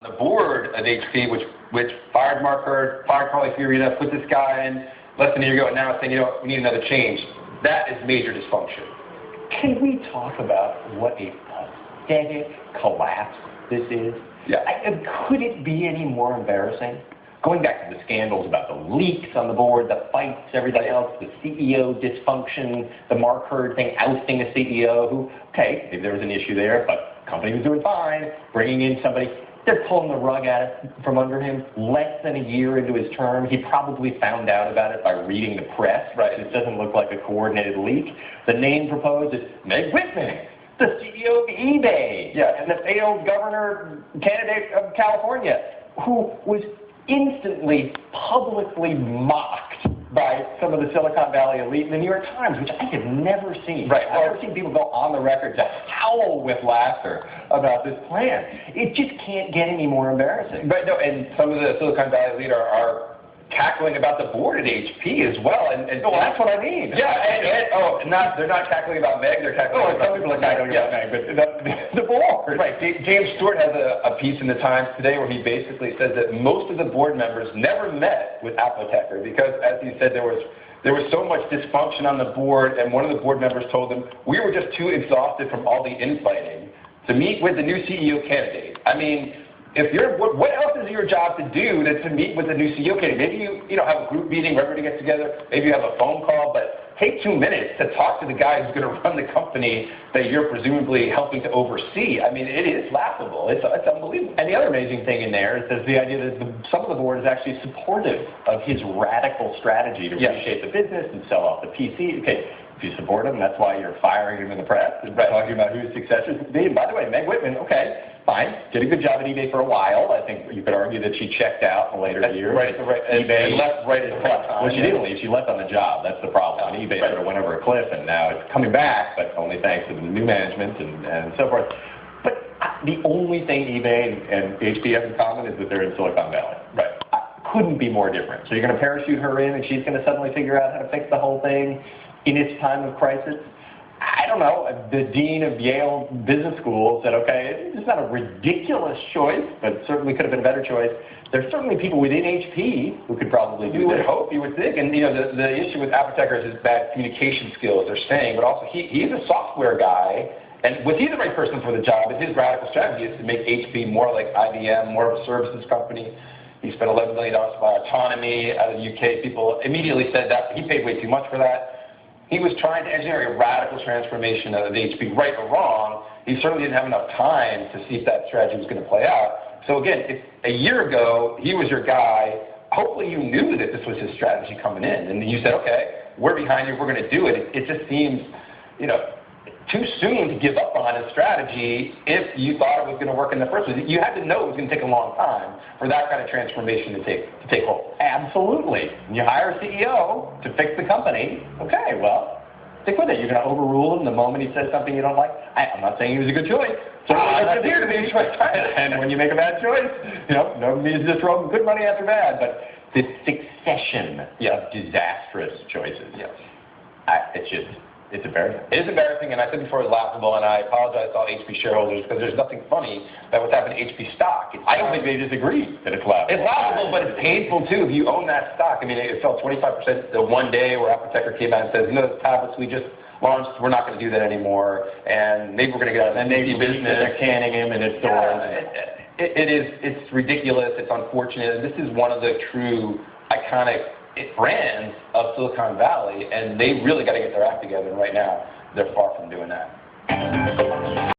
the board of HP, which fired Mark Hurd, fired Carly Fiorina, put this guy in less than a year ago, and now it's saying, you know, we need another change. That is major dysfunction. Can we talk about what a pathetic collapse this is? Yeah. Could it be any more embarrassing? Going back to the scandals about the leaks on the board, the fights, everything else, the CEO dysfunction, the Mark Hurd thing, ousting a CEO who, okay, maybe there was an issue there, but the company was doing fine, bringing in somebody. They're pulling the rug from under him less than a year into his term. He probably found out about it by reading the press, right? It doesn't look like a coordinated leak. The name proposed is Meg Whitman, the CEO of eBay, and the failed governor candidate of California, who was instantly, publicly mocked by some of the Silicon Valley elite in the New York Times, which I have never seen. Right. I've never seen people go on the record to howl with laughter about this plan. It just can't get any more embarrassing. Right, no, and some of the Silicon Valley elite are cackling about the board at HP as well. And well, that's what I mean. Yeah, they're not cackling about Meg, they're cackling about people are cackling about Meg, but the board. Right, James Stewart has a piece in the Times today where he basically says that most of the board members never met with Apotheker because, as he said, there was so much dysfunction on the board, and one of the board members told him, we were just too exhausted from all the infighting to meet with the new CEO candidate. I mean, what else is your job to do to meet with the new CEO candidate? Maybe you have a group meeting where everybody gets together. Maybe you have a phone call, but take 2 minutes to talk to the guy who's going to run the company that you're presumably helping to oversee. I mean, it is laughable. It's unbelievable. And the other amazing thing in there is the idea that some of the board is actually supportive of his radical strategy to reshape the business and sell off the PC. Okay, if you support him, that's why you're firing him in the press and talking about who his successor is. By the way, Meg Whitman, okay, fine, did a good job at eBay for a while. I think you could argue that she checked out in the later years. Right, eBay left right at the time. Well, she didn't leave. She left on the job. That's the problem. eBay sort of went over a cliff, and now it's coming back, but only thanks to the new management and so forth. But the only thing eBay and HP have in common is that they're in Silicon Valley. Right. Couldn't be more different. So you're going to parachute her in, and she's going to suddenly figure out how to fix the whole thing in its time of crisis? I don't know. The dean of Yale Business School said, okay, it's not a ridiculous choice, but certainly could have been a better choice. There's certainly people within HP who could probably do this. You would think. And, the issue with Apotheker is his bad communication skills, they're saying, but also he's a software guy, and was he the right person for the job? And his radical strategy is to make HP more like IBM, more of a services company. He spent $11 million to buy autonomy out of the UK. People immediately said that. He paid way too much for that. He was trying to engineer a radical transformation of HP, right or wrong. He certainly didn't have enough time to see if that strategy was going to play out. So again, if a year ago he was your guy, hopefully you knew that this was his strategy coming in, and you said, okay, we're behind you, we're going to do it. It just seems, too soon to give up on his strategy if you thought it was going to work in the first place. You had to know it was going to take a long time for that kind of transformation to take hold. Absolutely. You hire a CEO to fix the company. Okay, well, stick with it. You're going to overrule him the moment he says something you don't like. I'm not saying he was a good choice. It appeared to be a choice. And when you make a bad choice, nobody needs to throw good money after bad. But the succession of disastrous choices, it's embarrassing. It is embarrassing, and I said before it was laughable, and I apologize to all HP shareholders because there's nothing funny about what's happened to HP stock. I don't think they disagree that it's laughable. It's laughable, but it's painful too if you own that stock. I mean, it fell 25% the one day where Apotheker came out and says, the tablets we just launched, we're not going to do that anymore, and maybe we're going to get out of the business. They're canning him in its stores. It's ridiculous. It's unfortunate. And this is one of the true iconic brands of Silicon Valley, and they really got to get their act together. And right now, they're far from doing that.